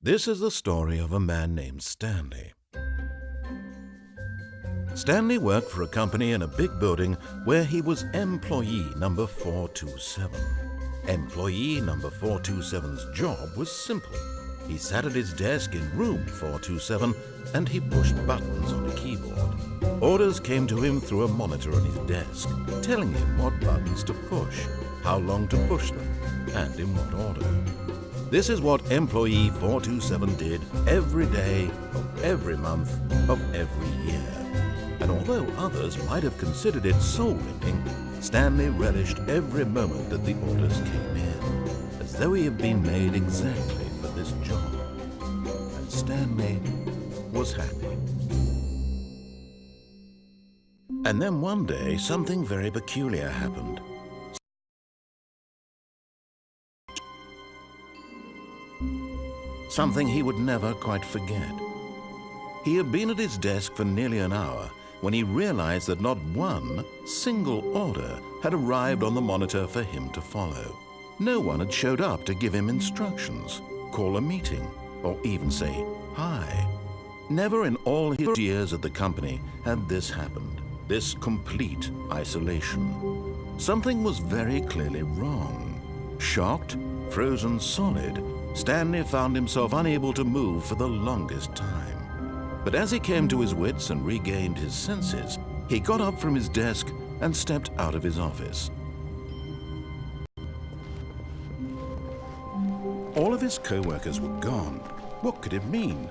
This is the story of a man named Stanley. Stanley worked for a company in a big building where he was employee number 427. Employee number 427's job was simple. He sat at his desk in room 427 and he pushed buttons on a keyboard. Orders came to him through a monitor on his desk, telling him what buttons to push, how long to push them, and in what order. This is what employee 427 did every day of every month of every year. And although others might have considered it soul-rending, Stanley relished every moment that the orders came in, as though he had been made exactly for this job. And Stanley was happy. And then one day, something very peculiar happened. Something he would never quite forget. He had been at his desk for nearly an hour when he realized that not one single order had arrived on the monitor for him to follow. No one had showed up to give him instructions, call a meeting, or even say hi. Never in all his years at the company had this happened, this complete isolation. Something was very clearly wrong. Shocked, frozen solid, Stanley found himself unable to move for the longest time. But as he came to his wits and regained his senses, he got up from his desk and stepped out of his office. All of his co-workers were gone. What could it mean?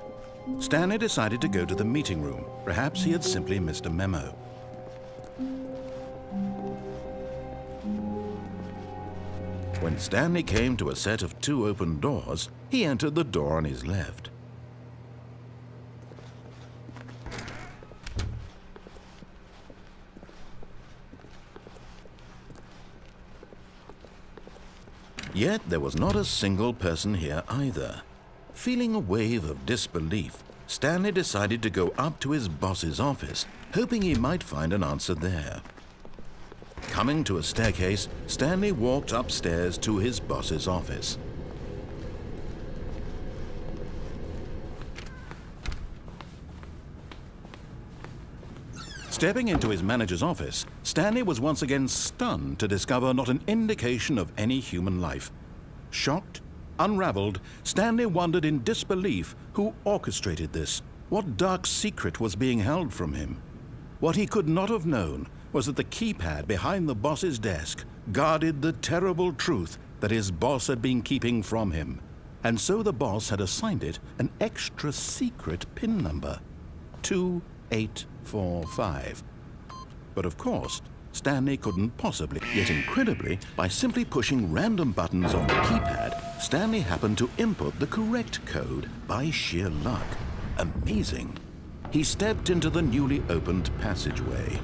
Stanley decided to go to the meeting room. Perhaps he had simply missed a memo. When Stanley came to a set of 2 open doors, he entered the door on his left. Yet there was not a single person here either. Feeling a wave of disbelief, Stanley decided to go up to his boss's office, hoping he might find an answer there. Coming to a staircase, Stanley walked upstairs to his boss's office. Stepping into his manager's office, Stanley was once again stunned to discover not an indication of any human life. Shocked, unraveled, Stanley wondered in disbelief who orchestrated this, what dark secret was being held from him. What he could not have known was that the keypad behind the boss's desk guarded the terrible truth that his boss had been keeping from him. And so the boss had assigned it an extra secret PIN number, 2845. But of course, Stanley couldn't possibly. Yet incredibly, by simply pushing random buttons on the keypad, Stanley happened to input the correct code by sheer luck. Amazing. He stepped into the newly opened passageway.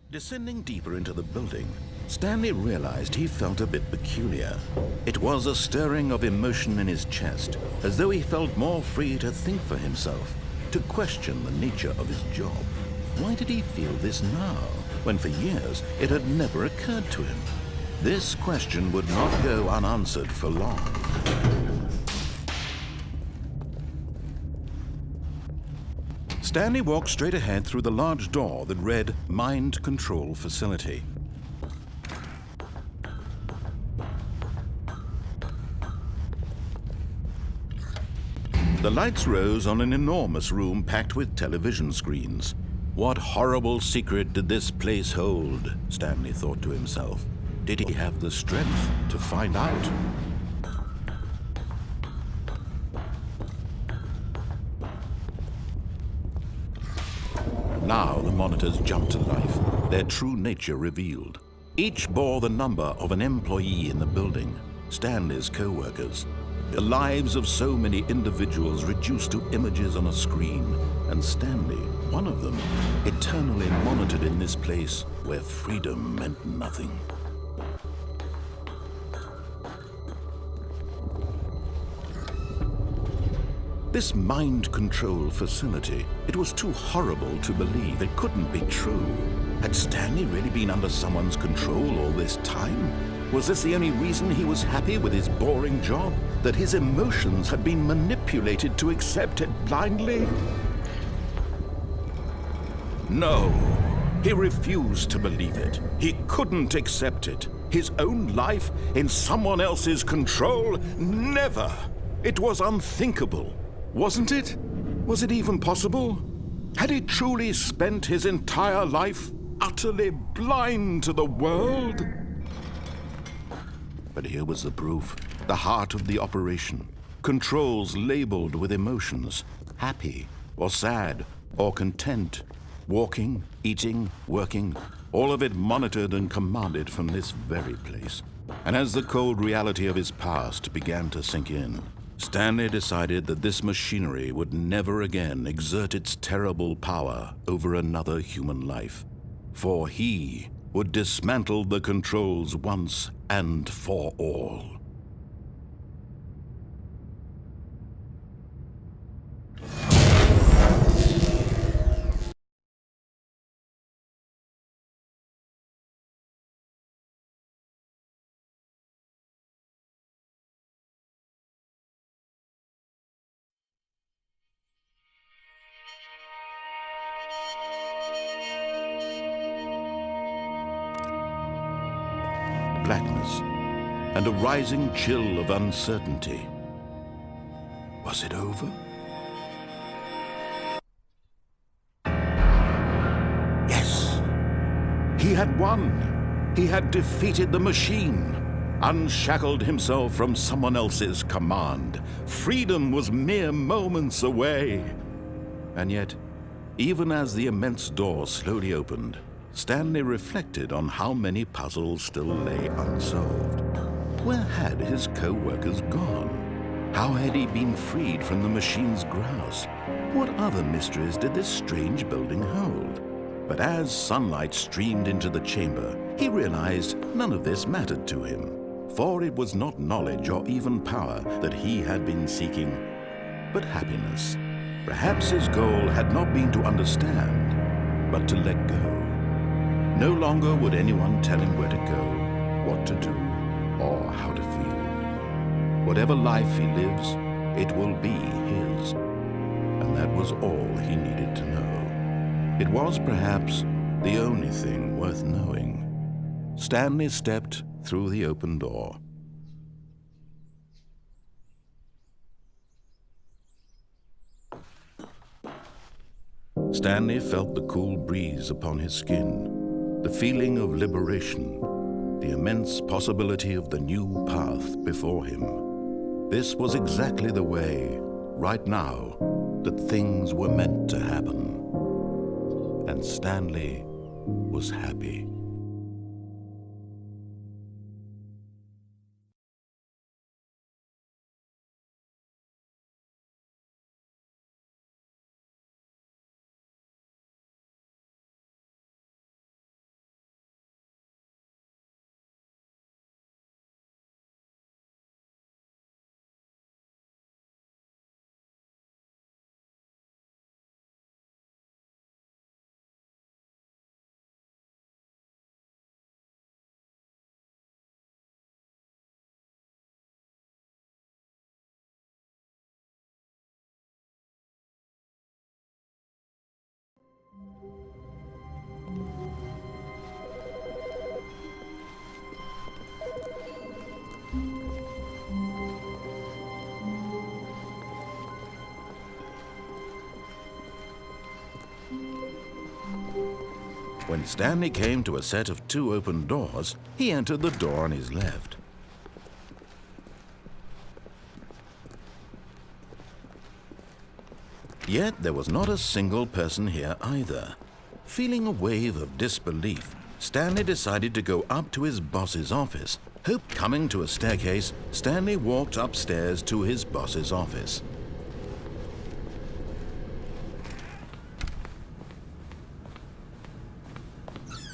Descending deeper into the building, Stanley realized he felt a bit peculiar. It was a stirring of emotion in his chest, as though he felt more free to think for himself, to question the nature of his job. Why did he feel this now, when for years it had never occurred to him? This question would not go unanswered for long. Stanley walked straight ahead through the large door that read Mind Control Facility. The lights rose on an enormous room packed with television screens. What horrible secret did this place hold? Stanley thought to himself. Did he have the strength to find out? Now the monitors jumped to life, their true nature revealed. Each bore the number of an employee in the building, Stanley's co-workers. The lives of so many individuals reduced to images on a screen, and Stanley, one of them, eternally monitored in this place where freedom meant nothing. This mind control facility, it was too horrible to believe. It couldn't be true. Had Stanley really been under someone's control all this time? Was this the only reason he was happy with his boring job? That his emotions had been manipulated to accept it blindly? No, he refused to believe it. He couldn't accept it. His own life in someone else's control? Never! It was unthinkable. Wasn't it? Was it even possible? Had he truly spent his entire life utterly blind to the world? But here was the proof. The heart of the operation. Controls labeled with emotions. Happy, or sad, or content. Walking, eating, working. All of it monitored and commanded from this very place. And as the cold reality of his past began to sink in, Stanley decided that this machinery would never again exert its terrible power over another human life. For he would dismantle the controls once and for all. Blackness, and a rising chill of uncertainty. Was it over? Yes! He had won! He had defeated the machine, unshackled himself from someone else's command. Freedom was mere moments away. And yet, even as the immense door slowly opened, Stanley reflected on how many puzzles still lay unsolved. Where had his co-workers gone? How had he been freed from the machine's grasp? What other mysteries did this strange building hold? But as sunlight streamed into the chamber, he realized none of this mattered to him, for it was not knowledge or even power that he had been seeking, but happiness. Perhaps his goal had not been to understand, but to let go. No longer would anyone tell him where to go, what to do, or how to feel. Whatever life he lives, it will be his. And that was all he needed to know. It was perhaps the only thing worth knowing. Stanley stepped through the open door. Stanley felt the cool breeze upon his skin. The feeling of liberation, the immense possibility of the new path before him. This was exactly the way, right now, that things were meant to happen. And Stanley was happy. When Stanley came to a set of 2 open doors, he entered the door on his left. Yet there was not a single person here either. Feeling a wave of disbelief, Stanley decided to go up to his boss's office Coming to a staircase, Stanley walked upstairs to his boss's office.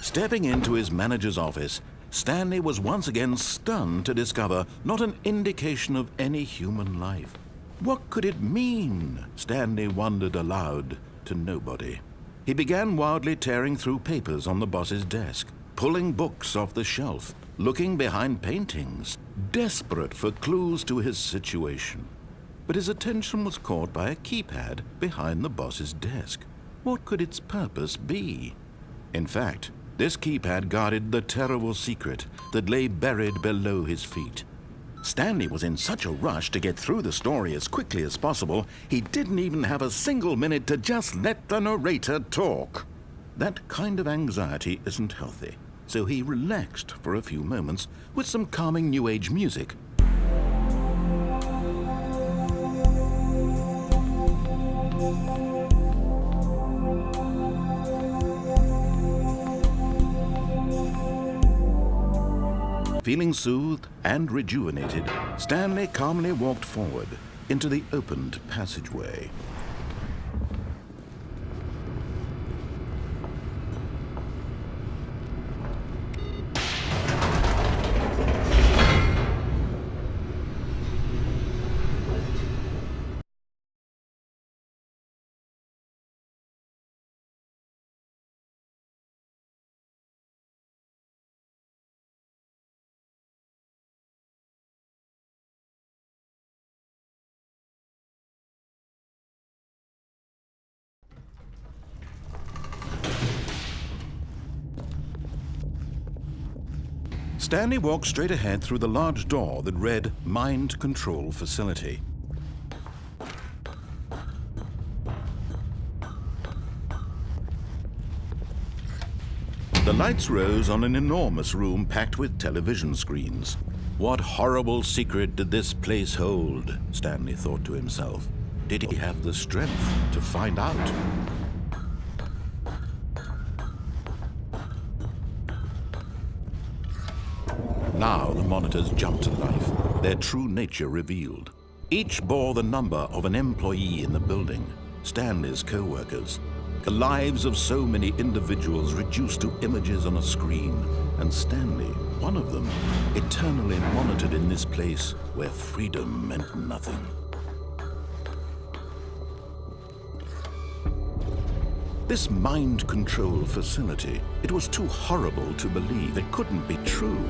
Stepping into his manager's office, Stanley was once again stunned to discover not an indication of any human life. What could it mean? Stanley wondered aloud to nobody. He began wildly tearing through papers on the boss's desk, pulling books off the shelf, looking behind paintings, desperate for clues to his situation. But his attention was caught by a keypad behind the boss's desk. What could its purpose be? In fact, this keypad guarded the terrible secret that lay buried below his feet. Stanley was in such a rush to get through the story as quickly as possible, he didn't even have a single minute to just let the narrator talk. That kind of anxiety isn't healthy, so he relaxed for a few moments with some calming New Age music. Feeling soothed and rejuvenated, Stanley calmly walked forward into the opened passageway. Stanley walked straight ahead through the large door that read Mind Control Facility. The lights rose on an enormous room packed with television screens. What horrible secret did this place hold? Stanley thought to himself. Did he have the strength to find out? Now the monitors jumped to life, their true nature revealed. Each bore the number of an employee in the building, Stanley's co-workers. The lives of so many individuals reduced to images on a screen, and Stanley, one of them, eternally monitored in this place where freedom meant nothing. This mind control facility, it was too horrible to believe. It couldn't be true.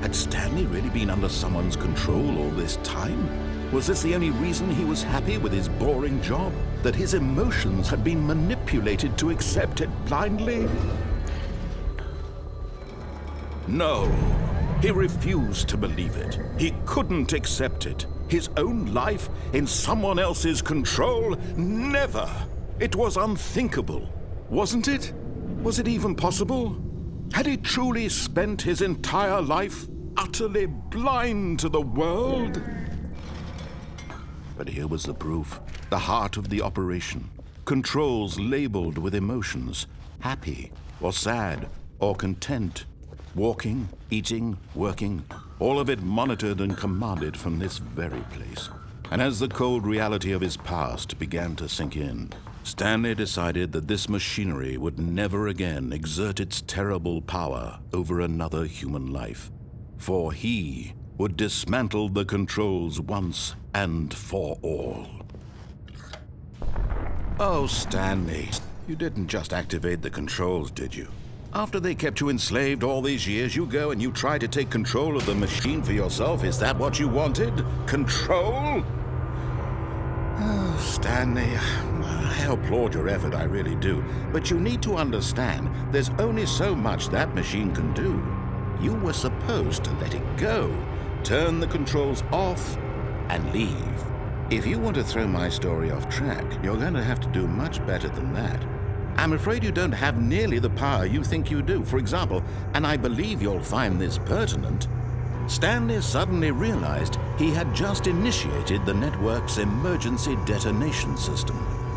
Had Stanley really been under someone's control all this time? Was this the only reason he was happy with his boring job? That his emotions had been manipulated to accept it blindly? No, he refused to believe it. He couldn't accept it. His own life in someone else's control? Never! It was unthinkable, wasn't it? Was it even possible? Had he truly spent his entire life utterly blind to the world? But here was the proof, the heart of the operation. Controls labeled with emotions, happy or sad or content. Walking, eating, working, all of it monitored and commanded from this very place. And as the cold reality of his past began to sink in, Stanley decided that this machinery would never again exert its terrible power over another human life. For he would dismantle the controls once and for all. Oh, Stanley, you didn't just activate the controls, did you? After they kept you enslaved all these years, you go and you try to take control of the machine for yourself. Is that what you wanted? Control? Oh, Stanley, I applaud your effort, I really do. But you need to understand, there's only so much that machine can do. You were supposed to let it go, turn the controls off, and leave. If you want to throw my story off track, you're going to have to do much better than that. I'm afraid you don't have nearly the power you think you do. For example, and I believe you'll find this pertinent, Stanley suddenly realized he had just initiated the network's emergency detonation system.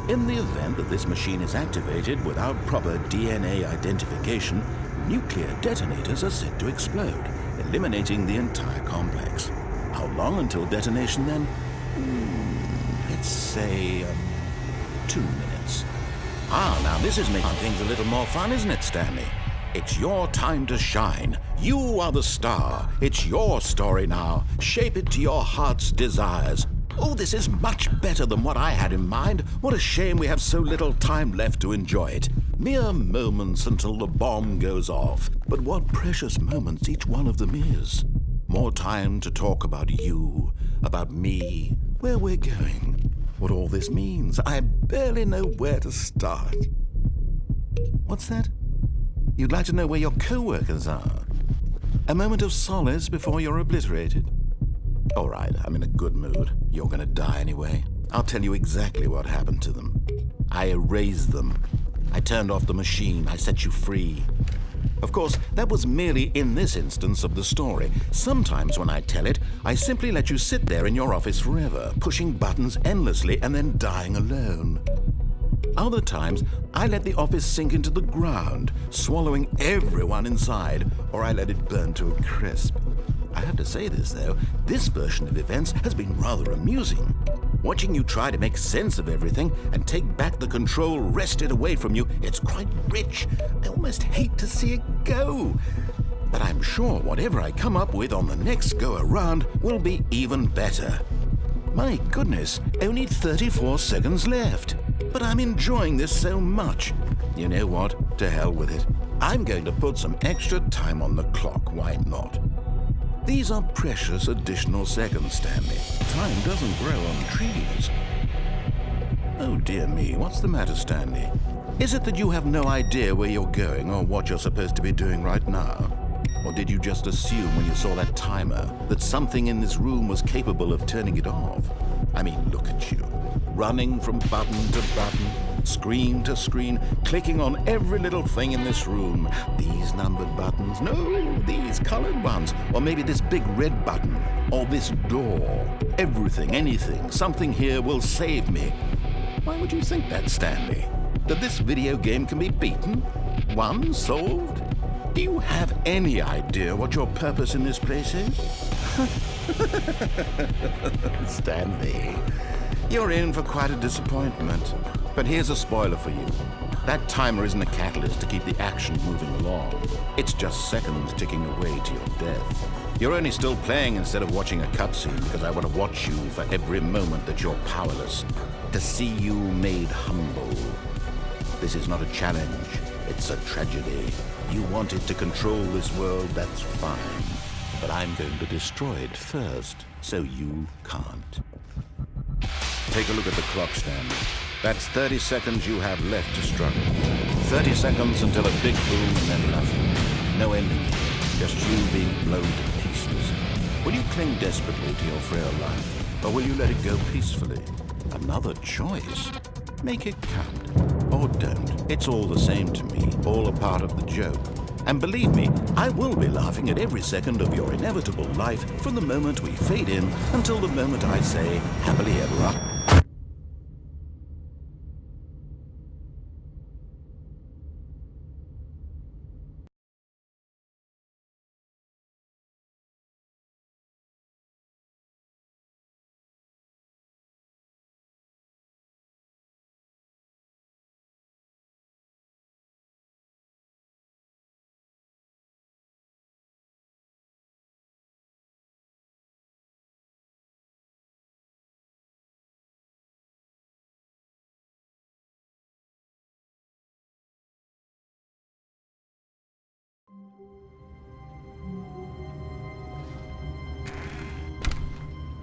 In the event that this machine is activated without proper DNA identification, nuclear detonators are set to explode. In eliminating the entire complex. How long until detonation then? Let's say 2 minutes. Now this is making things a little more fun, isn't it, Stanley? It's your time to shine. You are the star. It's your story now. Shape it to your heart's desires. Oh, this is much better than what I had in mind. What a shame we have so little time left to enjoy it. Mere moments until the bomb goes off. But what precious moments each one of them is. More time to talk about you, about me, where we're going, what all this means. I barely know where to start. What's that? You'd like to know where your co-workers are? A moment of solace before you're obliterated? All right, I'm in a good mood. You're gonna die anyway. I'll tell you exactly what happened to them. I erased them. I turned off the machine. I set you free. Of course, that was merely in this instance of the story. Sometimes when I tell it, I simply let you sit there in your office forever, pushing buttons endlessly and then dying alone. Other times, I let the office sink into the ground, swallowing everyone inside, or I let it burn to a crisp. I have to say this, though, this version of events has been rather amusing. Watching you try to make sense of everything and take back the control wrested away from you, it's quite rich. I almost hate to see it go. But I'm sure whatever I come up with on the next go-around will be even better. My goodness, only 34 seconds left. But I'm enjoying this so much. You know what? To hell with it. I'm going to put some extra time on the clock, why not? These are precious additional seconds, Stanley. Time doesn't grow on trees. Oh dear me, what's the matter, Stanley? Is it that you have no idea where you're going or what you're supposed to be doing right now? Or did you just assume when you saw that timer that something in this room was capable of turning it off? I mean, look at you, running from button to button, screen to screen, clicking on every little thing in this room. These numbered buttons, no, these colored ones, or maybe this big red button, or this door. Everything, anything, something here will save me. Why would you think that, Stanley? That this video game can be beaten? Won? Solved? Do you have any idea what your purpose in this place is? Stanley, you're in for quite a disappointment. But here's a spoiler for you. That timer isn't a catalyst to keep the action moving along. It's just seconds ticking away to your death. You're only still playing instead of watching a cutscene because I want to watch you for every moment that you're powerless. To see you made humble. This is not a challenge. It's a tragedy. You wanted to control this world, that's fine. But I'm going to destroy it first, so you can't. Take a look at the clock, Stanley. That's 30 seconds you have left to struggle. 30 seconds until a big boom and then nothing. No ending here, just you being blown to pieces. Will you cling desperately to your frail life, or will you let it go peacefully? Another choice. Make it count. Or don't. It's all the same to me, all a part of the joke. And believe me, I will be laughing at every second of your inevitable life from the moment we fade in until the moment I say, happily ever after.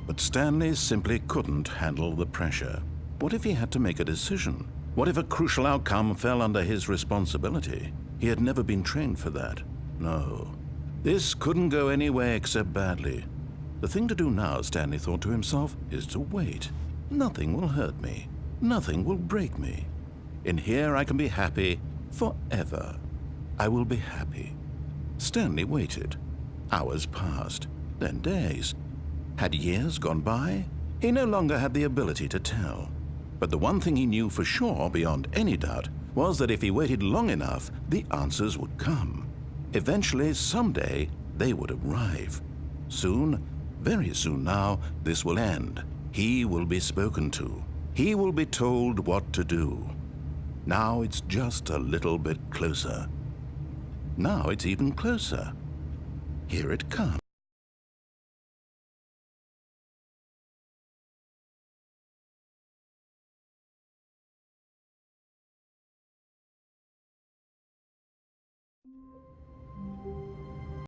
But Stanley simply couldn't handle the pressure. What if he had to make a decision? What if a crucial outcome fell under his responsibility? He had never been trained for that. No. This couldn't go any way except badly. The thing to do now, Stanley thought to himself, is to wait. Nothing will hurt me. Nothing will break me. In here I can be happy forever. I will be happy. Stanley waited. Hours passed, then days. Had years gone by? He no longer had the ability to tell. But the one thing he knew for sure, beyond any doubt, was that if he waited long enough, the answers would come. Eventually, someday, They would arrive. Soon, very soon now, this will end. He will be spoken to. He will be told what to do. Now it's just a little bit closer. Now it's even closer. Here it comes.